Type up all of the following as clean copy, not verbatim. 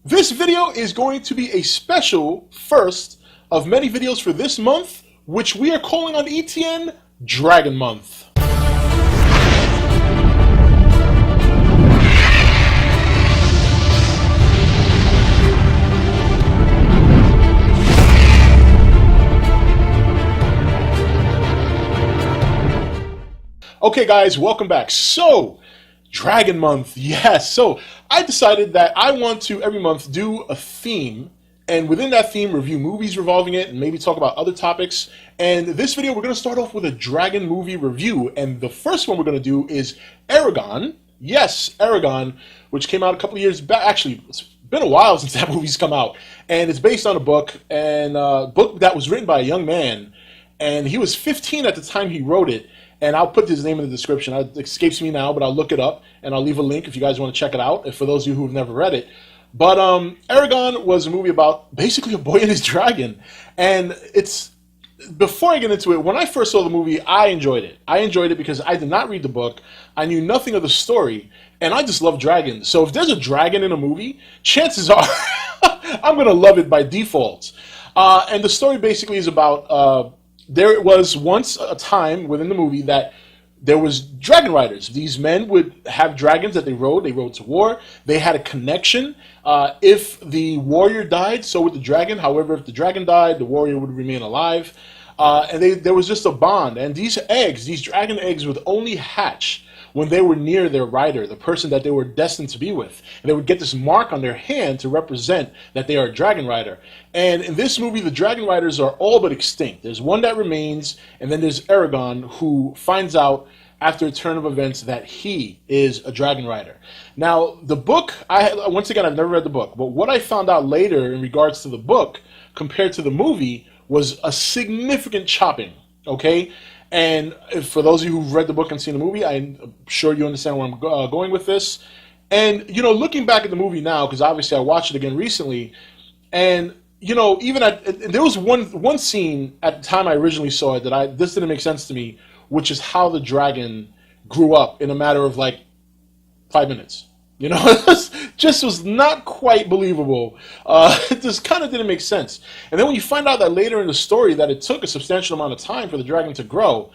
This video is going to be a special first of many videos for this month, which we are calling on ETN Dragon Month. Okay guys, welcome back. So, Dragon Month, yes. So, I decided that I want to, every month, do a theme, and within that theme, review movies revolving it, and maybe talk about other topics. And this video, we're going to start off with a Dragon movie review, and the first one we're going to do is Eragon. Yes, Eragon, which came out a couple of years back. Actually, it's been a while since that movie's come out. And it's based on a book, and a book that was written by a young man, and he was 15 at the time he wrote it. And I'll put his name in the description. It escapes me now, but I'll look it up, and I'll leave a link if you guys want to check it out, for those of you who have never read it. But Eragon was a movie about basically a boy and his dragon. And it's, before I get into it, when I first saw the movie, I enjoyed it. I enjoyed it because I did not read the book. I knew nothing of the story, and I just love dragons. So if there's a dragon in a movie, chances are I'm going to love it by default. And the story basically is about... there was once a time within the movie that there was dragon riders. These men would have dragons that they rode to war. They had a connection. If the warrior died, so would the dragon. However, if the dragon died, the warrior would remain alive. And there was just a bond. And these eggs, these dragon eggs, would only hatch when they were near their rider, the person that they were destined to be with. And they would get this mark on their hand to represent that they are a dragon rider. And in this movie, the dragon riders are all but extinct. There's one that remains, and then there's Eragon, who finds out after a turn of events that he is a dragon rider. Now, the book, once again, I've never read the book, but what I found out later in regards to the book compared to the movie was a significant chopping, okay? And for those of you who've read the book and seen the movie, I'm sure you understand where I'm going with this. And, you know, looking back at the movie now, because obviously I watched it again recently, and, you know, even there was one scene at the time I originally saw it that this didn't make sense to me, which is how the dragon grew up in a matter of like 5 minutes. You know, it just was not quite believable. It just kind of didn't make sense. And then when you find out that later in the story that it took a substantial amount of time for the dragon to grow,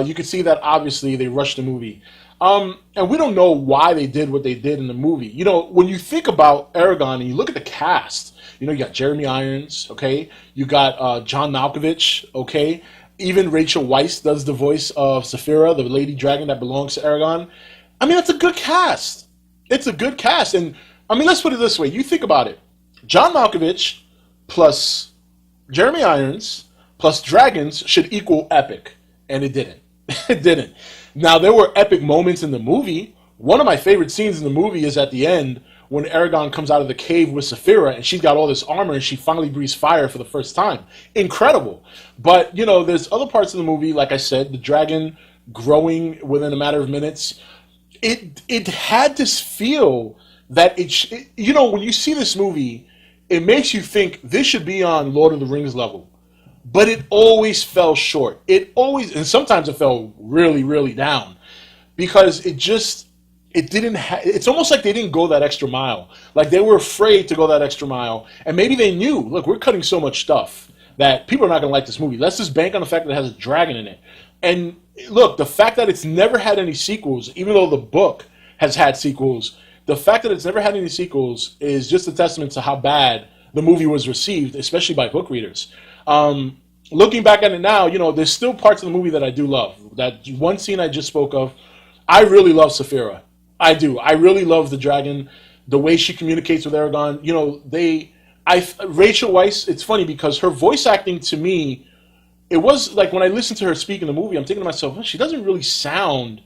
you could see that obviously they rushed the movie. And we don't know why they did what they did in the movie. You know, when you think about Eragon and you look at the cast, you know, you got Jeremy Irons, okay? You got John Malkovich, okay? Even Rachel Weisz does the voice of Saphira, the lady dragon that belongs to Eragon. I mean, that's a good cast. It's a good cast. And, I mean, let's put it this way. You think about it. John Malkovich plus Jeremy Irons plus dragons should equal epic. And it didn't. It didn't. Now, there were epic moments in the movie. One of my favorite scenes in the movie is at the end when Eragon comes out of the cave with Saphira and she's got all this armor and she finally breathes fire for the first time. Incredible. But, you know, there's other parts of the movie, like I said, the dragon growing within a matter of minutes. It had this feel that you know, when you see this movie, it makes you think this should be on Lord of the Rings level. But it always fell short. And sometimes it fell really, really down. Because it's almost like they didn't go that extra mile. Like they were afraid to go that extra mile. And maybe they knew, look, we're cutting so much stuff that people are not going to like this movie. Let's just bank on the fact that it has a dragon in it. And look, the fact that it's never had any sequels, even though the book has had sequels, the fact that it's never had any sequels is just a testament to how bad the movie was received, especially by book readers. Looking back at it now, you know, there's still parts of the movie that I do love. That one scene I just spoke of, I really love Saphira. I do. I really love the dragon, the way she communicates with Eragon. You know, Rachel Weisz, it's funny because her voice acting to me, it was like when I listened to her speak in the movie, I'm thinking to myself, well, she doesn't really sound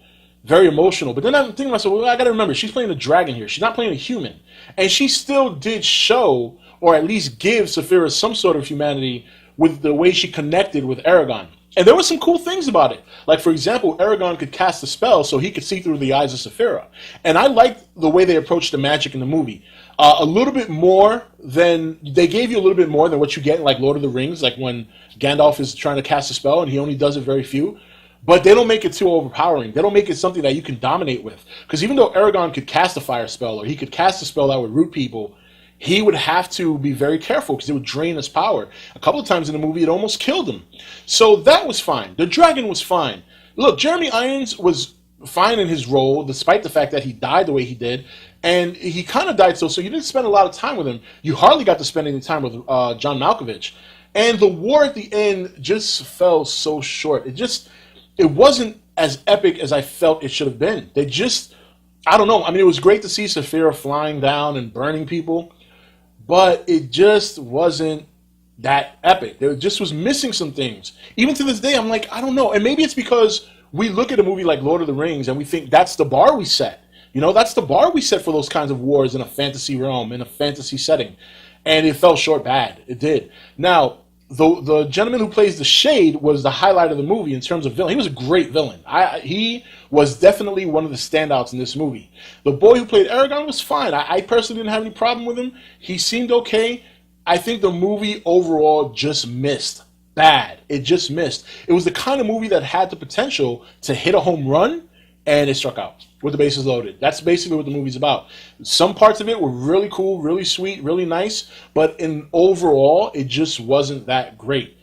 very emotional. But then I'm thinking to myself, well, I got to remember, she's playing a dragon here. She's not playing a human. And she still did show, or at least give Saphira some sort of humanity with the way she connected with Eragon. And there were some cool things about it. Like, for example, Eragon could cast a spell so he could see through the eyes of Saphira. And I liked the way they approached the magic in the movie. A little bit more than, they gave you a little bit more than what you get in like Lord of the Rings, like when Gandalf is trying to cast a spell and he only does it very few. But they don't make it too overpowering. They don't make it something that you can dominate with. Because even though Eragon could cast a fire spell or he could cast a spell that would root people, he would have to be very careful because it would drain his power. A couple of times in the movie, it almost killed him. So that was fine. The dragon was fine. Look, Jeremy Irons was fine in his role, despite the fact that he died the way he did. And he kind of died so you didn't spend a lot of time with him. You hardly got to spend any time with John Malkovich. And the war at the end just fell so short. It wasn't as epic as I felt it should have been. I don't know. I mean, it was great to see Saphira flying down and burning people, but it just wasn't that epic. There just was missing some things. Even to this day, I'm like, I don't know. And maybe it's because we look at a movie like Lord of the Rings and we think that's the bar we set. You know, that's the bar we set for those kinds of wars in a fantasy realm, in a fantasy setting. And it fell short bad. It did. Now, the gentleman who plays the Shade was the highlight of the movie in terms of villain. He was a great villain. He was definitely one of the standouts in this movie. The boy who played Eragon was fine. I personally didn't have any problem with him. He seemed okay. I think the movie overall just missed bad. It just missed. It was the kind of movie that had the potential to hit a home run, and it struck out with the bases loaded. That's basically what the movie's about. Some parts of it were really cool, really sweet, really nice, but in overall, it just wasn't that great.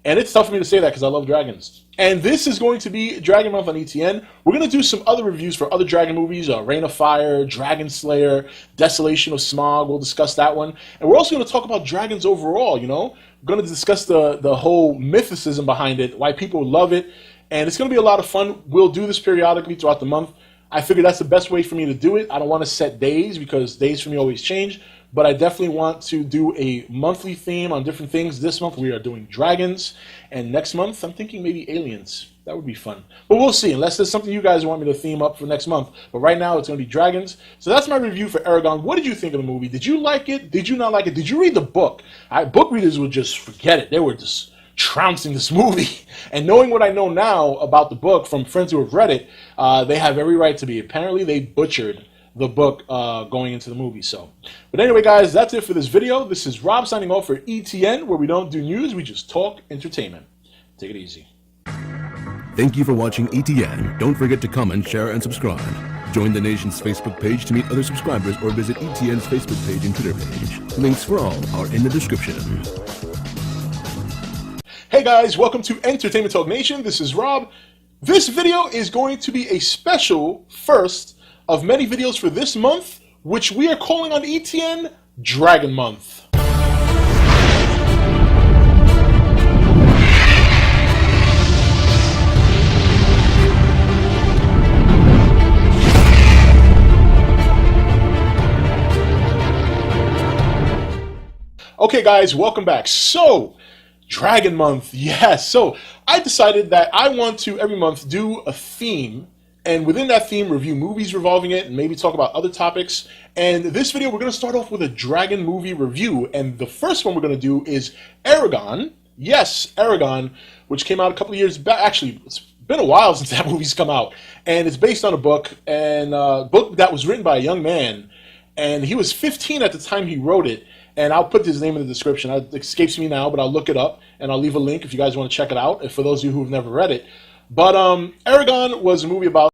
And it's tough for me to say that because I love dragons. And this is going to be Dragon Month on ETN. We're going to do some other reviews for other dragon movies, Reign of Fire, Dragon Slayer, Desolation of Smaug. We'll discuss that one. And we're also going to talk about dragons overall, you know. We're going to discuss the whole mythicism behind it, why people love it. And it's going to be a lot of fun. We'll do this periodically throughout the month. I figure that's the best way for me to do it. I don't want to set days because days for me always change. But I definitely want to do a monthly theme on different things. This month we are doing dragons. And next month I'm thinking maybe aliens. That would be fun. But we'll see, unless there's something you guys want me to theme up for next month. But right now it's going to be dragons. So that's my review for Eragon. What did you think of the movie? Did you like it? Did you not like it? Did you read the book? Book readers would just forget it. They were just trouncing this movie. And knowing what I know now about the book from friends who have read it, they have every right to be. Apparently they butchered the book going into the movie. But anyway, guys, that's it for this video. This is Rob signing off for ETN, where we don't do news, we just talk entertainment. Take it easy. Thank you for watching ETN. Don't forget to comment, share, and subscribe. Join the nation's Facebook page to meet other subscribers or visit ETN's Facebook page and Twitter page. Links for all are in the description. Hey guys, welcome to Entertainment Talk Nation. This is Rob. This video is going to be a special first of many videos for this month, which we are calling on ETN Dragon Month. Okay guys, welcome back. So, Dragon Month, yes. So, I decided that I want to every month do a theme, and within that theme review movies revolving it and maybe talk about other topics. And this video we're going to start off with a dragon movie review, and the first one we're going to do is Eragon. Yes, Eragon, which came out a couple of years back. Actually, it's been a while since that movie's come out, and it's based on a book, and a book that was written by a young man, and he was 15 at the time he wrote it. And I'll put his name in the description. It escapes me now, but I'll look it up, and I'll leave a link if you guys want to check it out, for those of you who have never read it. But Eragon was a movie about